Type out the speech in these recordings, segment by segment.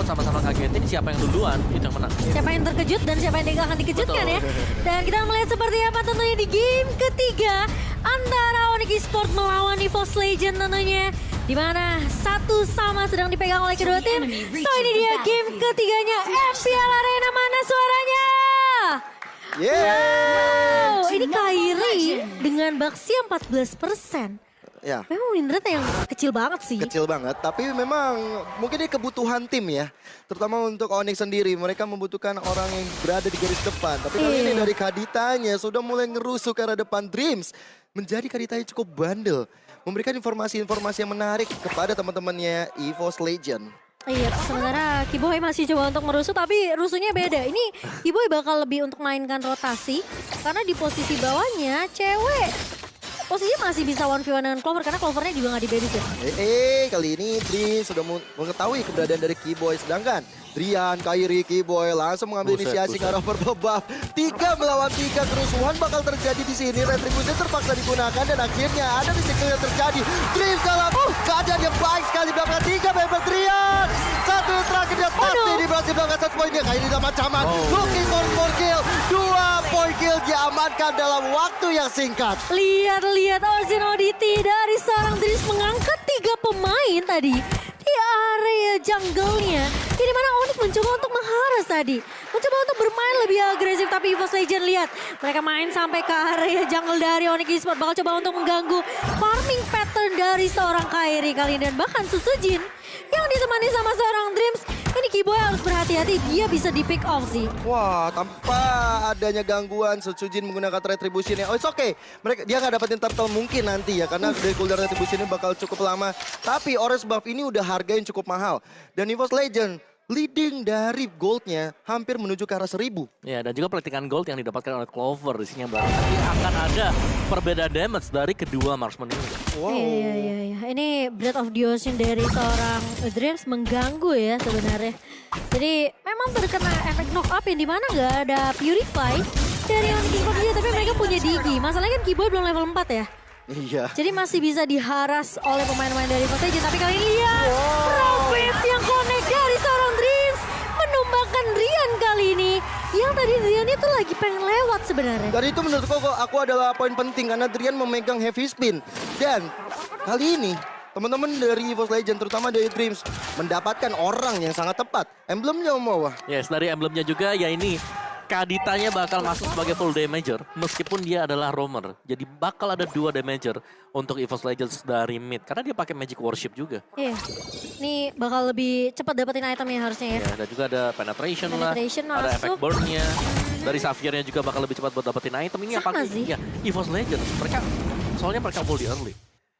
walaupun sama-sama kagetin siapa yang duluan itu yang menang. Siapa yang terkejut dan siapa yang akan dikejutkan ya. Dan kita melihat seperti apa tentunya di game ketiga antara Onyx Esports melawan EVOS Legend tentunya. Di mana satu sama sedang dipegang oleh kedua tim. So ini dia game ketiganya FPL Arena, mana suaranya? Wow, ini Kairi dengan Baxia 14%. Ya. Memang win rate yang kecil banget sih. Kecil banget, tapi memang mungkin ini kebutuhan tim ya. Terutama untuk Onyx sendiri, mereka membutuhkan orang yang berada di garis depan. Tapi kali ini dari Kaditanya sudah mulai ngerusuh ke arah depan Dreams. Menjadi Kaditanya cukup bandel. Memberikan informasi-informasi yang menarik kepada teman-temannya EVOS Legend. Iya, sementara Kiboy masih coba untuk merusuh, tapi rusuhnya beda. Ini Kiboy bakal lebih untuk mainkan rotasi, karena di posisi bawahnya cewek. Posisinya masih bisa 1v1 dengan Clover, karena Clovernya juga nggak di-babysit. Kali ini Dreams sudah mengetahui keberadaan dari Kiboy. Sedangkan Drian, Kairi, Kiboy langsung mengambil inisiasi ke arah purple buff. 3 melawan 3, kerusuhan bakal terjadi di sini. Retribution terpaksa digunakan dan akhirnya ada mistake yang terjadi. Dreams dalam keadaan yang baik sekali belakang 3 member Drian. Satu yang terakhir dia pasti di berhasil belakang 1 poinnya. Kairi dalam ancaman. Looking for 4 kill. 2 point kill diamankan dalam waktu yang singkat. Lihat Orzin Oddity dari seorang Dreams mengangkat 3 pemain tadi di area jungle-nya. Ini mana Onyx mencoba untuk mengharas tadi. Mencoba untuk bermain lebih agresif, tapi EVOS Legend lihat. Mereka main sampai ke area jungle dari Onyx Esports. Bakal coba untuk mengganggu farming pattern dari seorang Kairi kali ini. Dan bahkan Susujin yang ditemani sama seorang Dreams. Ini Kiboy harus berhati-hati, dia bisa di pick off sih. Wah, tanpa adanya gangguan, Sujin menggunakan retribution ya. Oh, it's okay. Dia nggak dapetin turtle mungkin nanti ya, karena dari cooldown retribution ini bakal cukup lama. Tapi orange buff ini udah harga yang cukup mahal. Dan EVOS Legend leading dari goldnya hampir menuju ke arah 1000. Ya, dan juga pelitikan gold yang didapatkan oleh Clover di sini berarti akan ada perbedaan damage dari kedua marksman ini. Wow. Iya. Ini Breath of the Ocean dari seorang Dreams mengganggu ya sebenarnya. Jadi memang terkena efek knock up yang dimana nggak ada Purify dari Onyx Esports juga, tapi mereka punya Digi. Masalahnya kan Kiboy belum level 4 ya. Iya. Jadi masih bisa diharas oleh pemain-pemain dari EVOS Legend. Tapi kali ini dia Robert yang connect dari seorang Dreams menumbangkan Rian kali ini. Yang tadi Rian itu lagi pengen lewat sebenarnya. Dan itu menurutku aku adalah poin penting karena Drian memegang heavy spin. Dan kali ini teman-teman dari EVOS Legend terutama dari Dreams mendapatkan orang yang sangat tepat. Emblemnya Omawa. Yes, dari emblemnya juga ya ini Kaditanya bakal masuk sebagai full damager meskipun dia adalah roamer. Jadi bakal ada 2 damager untuk EVOS Legends dari mid karena dia pakai magic worship juga. Iya. Ini bakal lebih cepat dapetin itemnya harusnya ya. Ya, dan juga ada penetration Penetration lah, ada masuk. efek burn-nya. Dari Xavier-nya juga bakal lebih cepat buat dapetin item. Ini Sama apa sih. ya, EVOS Legends soalnya mereka full di early.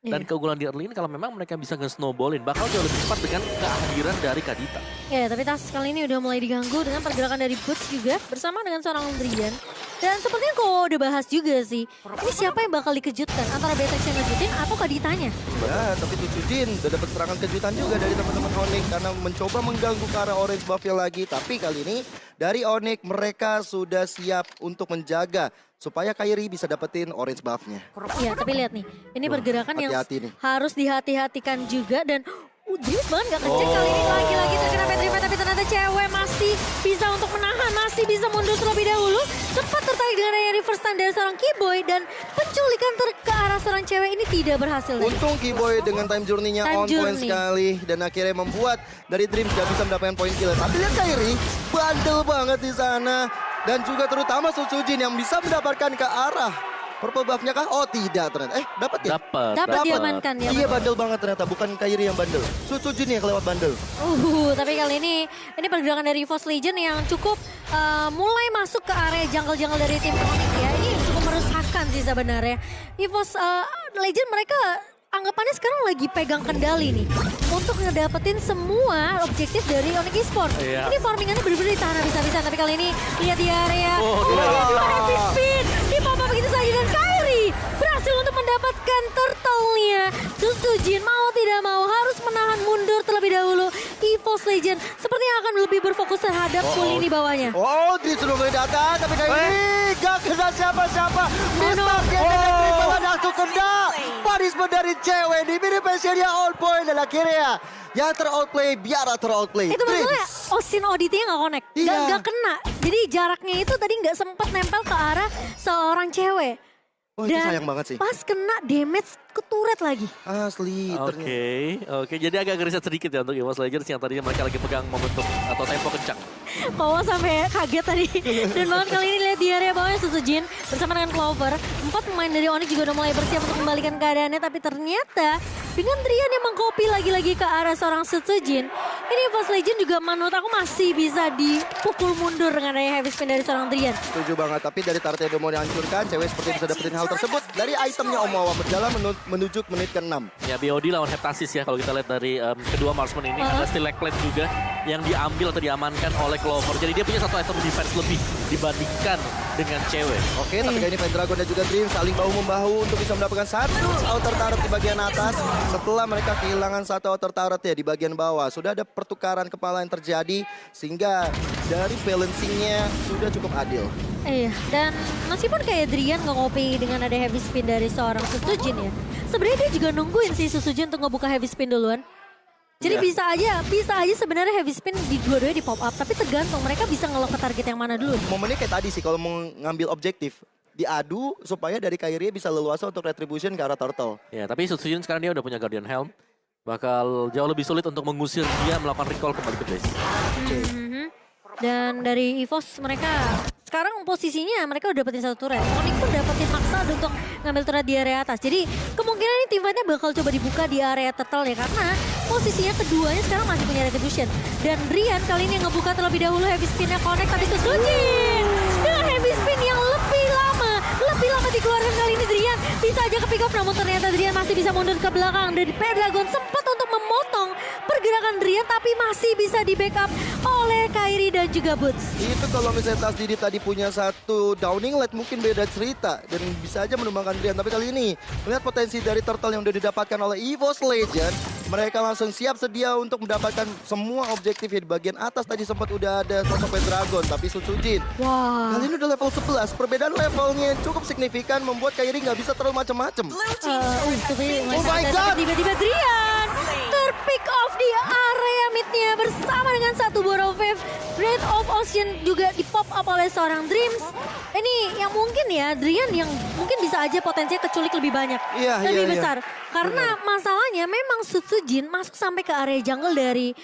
Dan Iya. keunggulan di early ini kalau memang mereka bisa nge-snowballin bakal jauh lebih cepat dengan kehadiran dari Kadita. Ya, tapi tas kali ini udah mulai diganggu dengan pergerakan dari Boots juga bersama dengan seorang Drian. Dan sepertinya kok udah bahas juga sih. Ini siapa yang bakal dikejutkan? Antara Betex yang ngejutin atau Kaditanya? Ya, tapi Sujin udah dapat serangan kejutan juga dari teman-teman Onyx karena mencoba mengganggu ke arah orange buff lagi. Tapi kali ini dari Onyx mereka sudah siap untuk menjaga supaya Kairi bisa dapetin orange buff-nya. Iya, tapi lihat nih. Ini pergerakan yang hati-hati nih. harus dihati-hatikan juga. Dan Dreams banget gak kenceng kali ini. Lagi-lagi terkena petrify, tapi ternyata cewek masih bisa untuk menahan. Masih bisa mundur terlebih dahulu. Cepat tertarik dengan area reverse stand dari seorang Kiboy. Dan penculikan ke arah seorang cewek ini tidak berhasil. Untung Kiboy dengan time journey-nya Time on point journey. sekali. Dan akhirnya membuat dari Dreams gak bisa mendapatkan poin kill. Tapi lihat Kairi, bandel banget di sana. Dan juga terutama Sujin yang bisa mendapatkan ke arah purple buff-nya kah? Oh tidak ternyata. Dapat ya? Dapat diamankan ya. Iya bandel banget ternyata, bukan Kairi yang bandel. Sujin yang kelewat bandel. Tapi kali ini pergerakan dari EVOS Legend yang cukup mulai masuk ke area jungle-jungle dari tim Onyx ya. Ini cukup meresahkan sih sebenarnya. EVOS Legend mereka anggapannya sekarang lagi pegang kendali nih untuk ngedapetin semua objektif dari Onyx Esports. Iya. Ini farmingannya bener-bener ditahan habis-habisan, tapi kali ini lihat di area. Iya. Dua happy spin. Di pop-up begitu saja dan Kairi berhasil untuk mendapatkan turtle-nya. Susujin mau tidak mau harus menahan mundur terlebih dahulu. EVOS Legend sepertinya akan lebih berfokus terhadap pool ini bawahnya. Oh, Dries sudah mulai datang, tapi kali ini gak kena siapa-siapa. Mister malah langsung kena. Punishment dari cewek di mini pensionnya all point dan akhirnya yang ter-outplay biar ter-outplay. Itu masalahnya Osin Audity-nya nggak connect, Iya. nggak kena. Jadi jaraknya itu tadi nggak sempat nempel ke arah seorang cewek. Oh, itu sayang banget sih. Pas kena damage ke turret lagi. Asli, ternyata. Oke. Jadi agak gerisat sedikit ya untuk EVOS Legends yang tadinya mereka lagi pegang momentum atau tempo kencang. Powo sampai kaget tadi. Dan bahkan kali ini lihat di area bawahnya Susujin bersama dengan Clover. 4 pemain dari Onyx juga udah mulai bersiap untuk kembalikan keadaannya. Tapi ternyata dengan Drian yang mengcopy lagi-lagi ke arah seorang Susujin. Ini EVOS Legend juga menurut aku masih bisa dipukul mundur dengan adanya heavy spin dari seorang Drian. Setuju banget, tapi dari Tarte yang udah mau dihancurkan, cewek seperti bisa dapetin hal tersebut dari itemnya Omawa berjalan menuju ke menit ke-6. Ya BOD lawan Heptasis ya kalau kita lihat dari kedua marksman ini. Ada still leg plant juga yang diambil atau diamankan oleh Clover. Jadi dia punya satu item defense lebih dibandingkan dengan cewek. Oke, tapi kali ini Pendragon dan juga Dream saling bahu-membahu untuk bisa mendapatkan satu outer turret di bagian atas. Setelah mereka kehilangan satu outer turret ya di bagian bawah. Sudah ada pertukaran kepala yang terjadi sehingga dari balancingnya sudah cukup adil. Iya, dan meskipun kayak Drian nge-copy dengan ada heavy spin dari seorang Susujin ya. Sebenarnya dia juga nungguin si Susujin untuk ngebuka heavy spin duluan. Jadi Iya. bisa aja sebenarnya heavy spin di dua-duanya di pop up, tapi tergantung mereka bisa ngelok ke target yang mana dulu. Momennya kayak tadi sih kalau mau ngambil objektif. Diadu supaya dari Kyrie bisa leluasa untuk retribution ke arah Turtle. Ya, tapi Susujin sekarang dia udah punya Guardian Helm. Bakal jauh lebih sulit untuk mengusir dia melakukan recall kembali ke base. Mhm. Dan dari EVOS mereka sekarang posisinya mereka udah dapetin satu turret. Onyx pun dapetin maksa untuk ngambil turret di area atas. Jadi kemungkinan ini teamfightnya bakal coba dibuka di area turtle ya. Karena posisinya keduanya sekarang masih punya retribution. Dan Rian kali ini yang ngebuka terlebih dahulu heavy spinnya connect. Tapi Susujin dengan heavy spin yang lebih lama dikeluarkan kali ini Drian. Bisa aja ke pick up namun ternyata Drian masih bisa mundur ke belakang. Dan Pendragon sempat untuk memotong pergerakan Drian tapi masih bisa di backup oleh Kyrie dan juga Boots. Itu kalau misalnya Tas Didi tadi punya satu downing light mungkin beda cerita. Dan bisa aja menumbangkan Drian. Tapi kali ini melihat potensi dari Turtle yang udah didapatkan oleh EVOS Legend. Mereka langsung siap sedia untuk mendapatkan semua objektif ya. Di bagian atas tadi sempat udah ada sosok Pendragon. Tapi Susujin Wah. kali ini udah level 11. Perbedaan levelnya yang cukup signifikan membuat Kyrie nggak bisa terlalu macam-macam. Oh my God. Tiba-tiba Drian terpick off di area midnya bersama dengan satu Borrow Wave. Breath of Ocean juga di pop up oleh seorang Dreams. Ini yang mungkin ya Drian yang mungkin bisa aja potensinya keculik lebih banyak. Iya, lebih iya, besar. Karena masalahnya memang Susujin masuk sampai ke area jungle dari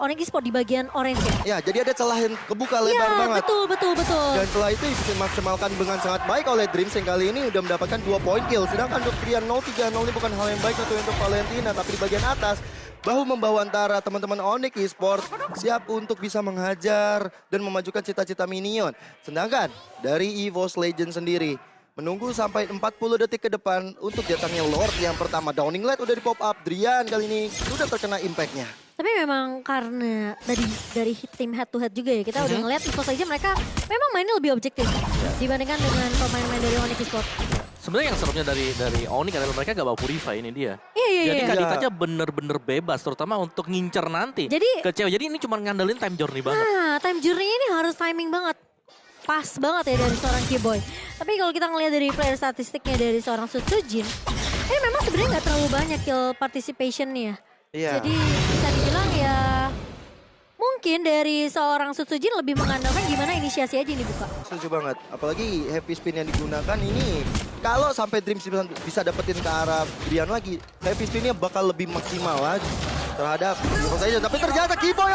Onyx Esports di bagian orange ya. Ya, jadi ada celah yang kebuka lebar Iya, banget. betul. Dan setelah itu bisa dimaksimalkan dengan sangat baik oleh Dreams yang kali ini udah mendapatkan 2 point kill. Sedangkan untuk Drian 0-3-0 ini bukan hal yang baik untuk Valentina. Tapi di bagian atas, bahu-membahu antara teman-teman Onyx Esports siap untuk bisa menghajar dan memajukan cita-cita minion. Sedangkan dari EVOS Legend sendiri, menunggu sampai 40 detik ke depan untuk datangnya Lord yang pertama. Downing Light udah di pop up, Drian kali ini sudah terkena impact-nya. Tapi memang karena dari tim head to head juga ya, kita udah ngeliat EVOS aja mereka memang mainnya lebih objektif dibandingkan dengan pemain-pemain dari Onyx Esports. Sebenarnya yang seremnya dari Onyx adalah mereka gak bawa Purify ini dia. Iya. Jadi Kadita aja bener-bener bebas, terutama untuk ngincer nanti ke cewek. Jadi ini cuma ngandelin time journey banget. Nah, time journey ini harus timing banget. Pas banget ya dari seorang Keyboy. Tapi kalau kita ngelihat dari player statistiknya dari seorang Susujin, ini memang sebenarnya nggak terlalu banyak kill participation-nya. Iya. Jadi bisa dibilang ya mungkin dari seorang Susujin lebih mengandalkan gimana inisiasi aja ini buka. Setuju banget. Apalagi heavy spin yang digunakan ini. Kalau sampai Dreams bisa dapetin ke arah Drian lagi, heavy spinnya bakal lebih maksimal lagi terhadap EVOS Legend. Tapi ternyata Keyboy,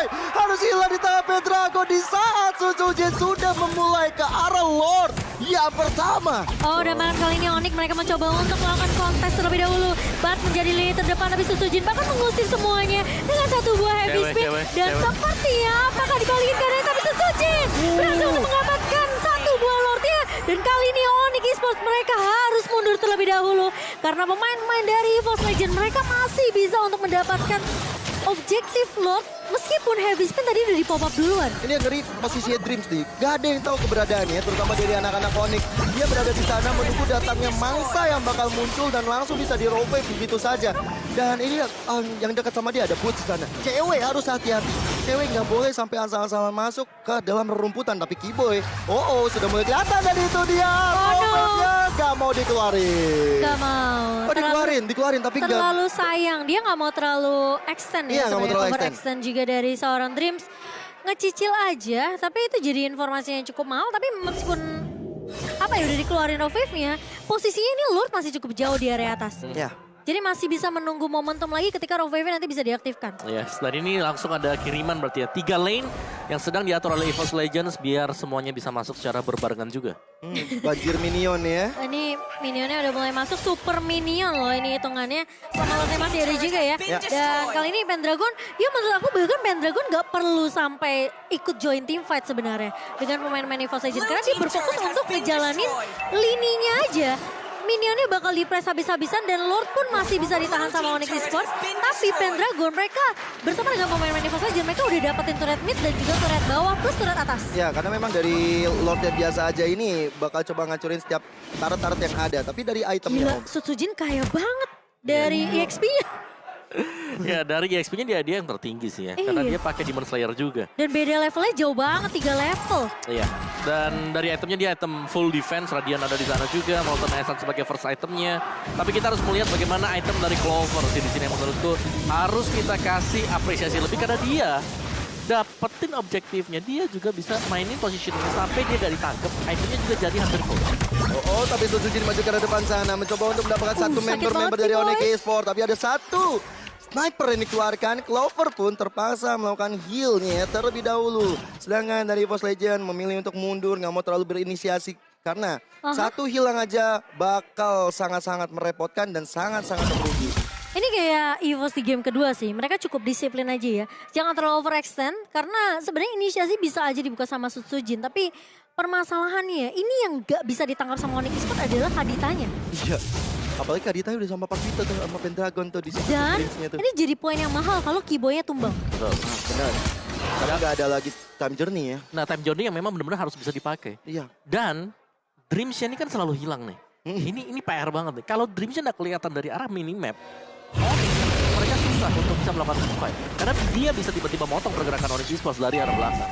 harus hilang di tangan Pendragon di saat Susujin sudah memulai ke arah Lord yang pertama. Oh, dan malam kali ini Onyx mereka mencoba untuk melakukan kontes terlebih dahulu. Bat menjadi lini terdepan, tapi Susujin bahkan mengusir semuanya dengan satu buah heavy spin. Dan sepertinya apakah dibalikin keadaan, tapi Susujin berhasil untuk mendapatkan satu buah Lordnya. Dan kali ini Onyx Esports mereka harus mundur terlebih dahulu. Karena pemain-pemain dari EVOS Legend mereka masih bisa untuk mendapatkan objektif Lord. Meskipun heavy spin tadi udah di pop up duluan. Ini yang ngeri posisinya Dreams nih. Gak ada yang tahu keberadaannya, terutama dari anak-anak Onyx. Dia berada di sana menunggu datangnya mangsa yang bakal muncul dan langsung bisa di rollback begitu saja. Dan ini yang dekat sama dia ada Boots di sana. Cewek harus hati-hati. Cewek nggak boleh sampai asal-asalan masuk ke dalam rerumputan. Tapi Kiboy, sudah mulai kelihatan dan itu dia. Momennya nggak mau dikeluarin. Gak mau. Oh dikeluarin tapi nggak. Terlalu sayang. Dia nggak mau terlalu extend Iya, ya. nggak mau Sebenarnya terlalu overextend juga dari seorang Dreams. Ngecicil aja, tapi itu jadi informasi yang cukup mahal. Tapi meskipun udah dikeluarin off wave-nya, posisinya ini Lord masih cukup jauh di area atas. Ya. Jadi masih bisa menunggu momentum lagi ketika Rough Wave nanti bisa diaktifkan. Yes, dan ini langsung ada kiriman berarti ya. 3 lane yang sedang diatur oleh EVOS Legends biar semuanya bisa masuk secara berbarengan juga. Banjir minion ya. Ini minionnya udah mulai masuk, super minion loh ini hitungannya. Sama Lordnya masih ada juga ya. Dan kali ini Pendragon, ya menurut aku bahkan Pendragon gak perlu sampai ikut join team fight sebenarnya. Dengan pemain-pemain EVOS Legends. Karena dia berfokus untuk ngejalanin lininya aja. Minionnya bakal di-press habis-habisan dan Lord pun masih bisa ditahan sama Onyx Esports. Tapi Pendragon mereka bersama dengan pemain-pemain EVOS Legends mereka udah dapetin turret mid dan juga turret bawah plus turret atas. Ya karena memang dari Lord yang biasa aja ini bakal coba ngancurin setiap turret-turret yang ada. Tapi dari itemnya. Gila, Sutsujin kaya banget dari EXP-nya. Ya dari EXP-nya dia yang tertinggi sih ya. Karena dia pakai Demon Slayer juga. Dan beda levelnya jauh banget, 3 level. Iya. Dan dari itemnya dia item full defense, Radiant ada di sana juga, Molten Essence sebagai first itemnya. Tapi kita harus melihat bagaimana item dari Clover sih di sini yang menurutku harus kita kasih apresiasi lebih karena dia dapetin objektifnya, dia juga bisa mainin positioning sampai dia gak ditangkep, itemnya juga jadi hampir full. Tapi Sutsujin maju ke depan sana, mencoba untuk mendapatkan satu member dari Onyx Esports, tapi ada satu sniper yang dikeluarkan. Clover pun terpaksa melakukan heal-nya terlebih dahulu. Sedangkan dari EVOS Legends memilih untuk mundur, nggak mau terlalu berinisiasi. Karena satu hilang aja bakal sangat-sangat merepotkan dan sangat-sangat merugi. Ini kayak EVOS di game kedua sih, mereka cukup disiplin aja ya. Jangan terlalu overextend, karena sebenarnya inisiasi bisa aja dibuka sama Sutsujin. Tapi permasalahannya, ini yang gak bisa ditangkap sama Onyx Esports adalah Kaditanya. Iya. Apalagi Kaditanya udah sama Parvita tuh, sama Pendragon tuh di situ. Dan tuh. ini jadi poin yang mahal kalau Kiboy-nya tumbang. Betul. Benar. Karena gak ada lagi time journey ya. Nah time journey yang memang benar-benar harus bisa dipakai. Iya. Dan Dreamsnya ini kan selalu hilang nih. Ini PR banget nih. Kalau Dreamsnya gak kelihatan dari arah minimap, mereka susah untuk bisa melakukan fight. Karena dia bisa tiba-tiba motong pergerakan Onyx Esports dari arah belakang.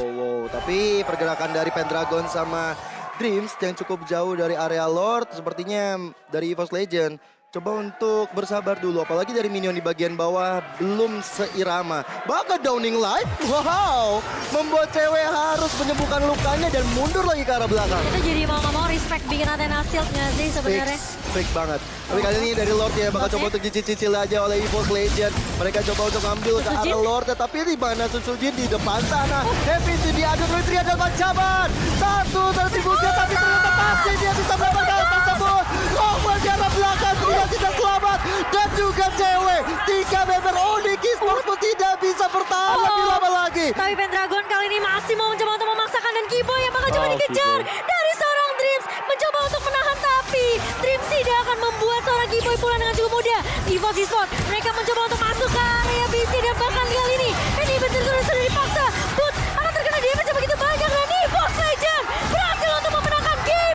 Wow. Tapi pergerakan dari Pendragon sama Dreams yang cukup jauh dari area Lord, sepertinya dari EVOS Legends coba untuk bersabar dulu. Apalagi dari minion di bagian bawah belum seirama. Bahkan Downing Light, wow, membuat cewek harus menyembuhkan lukanya dan mundur lagi ke arah belakang. Itu jadi mau gak mau respect bikin Athena Shield gak sih sebenarnya? Fix banget. Tapi kali ini dari Lord ya bakal coba untuk dicicil aja oleh EVOS Legends. Mereka coba untuk ambil ke arah Lord, tapi di mana Sutsujin di depan sana. Happy diadu Dmitri ada ancaman. Satu tersibuknya tapi ternyata pasti dia bisa mendapatkan tersebut. Oh, di arah belakang dia tidak selamat. Dan juga cewek. 3 member Onyx Esports pun tidak bisa bertahan lebih lama lagi. Tapi Pendragon kali ini masih mau mencoba untuk memaksakan dan Kiboy yang bakal coba dikejar dari seorang Dreams. Mencoba untuk menahan tapi Dreams tidak akan membuat seorang Kiboy pulang dengan cukup mudah. EVOS Esports mereka mencoba untuk masuk ke area BC dan bahkan kali ini betul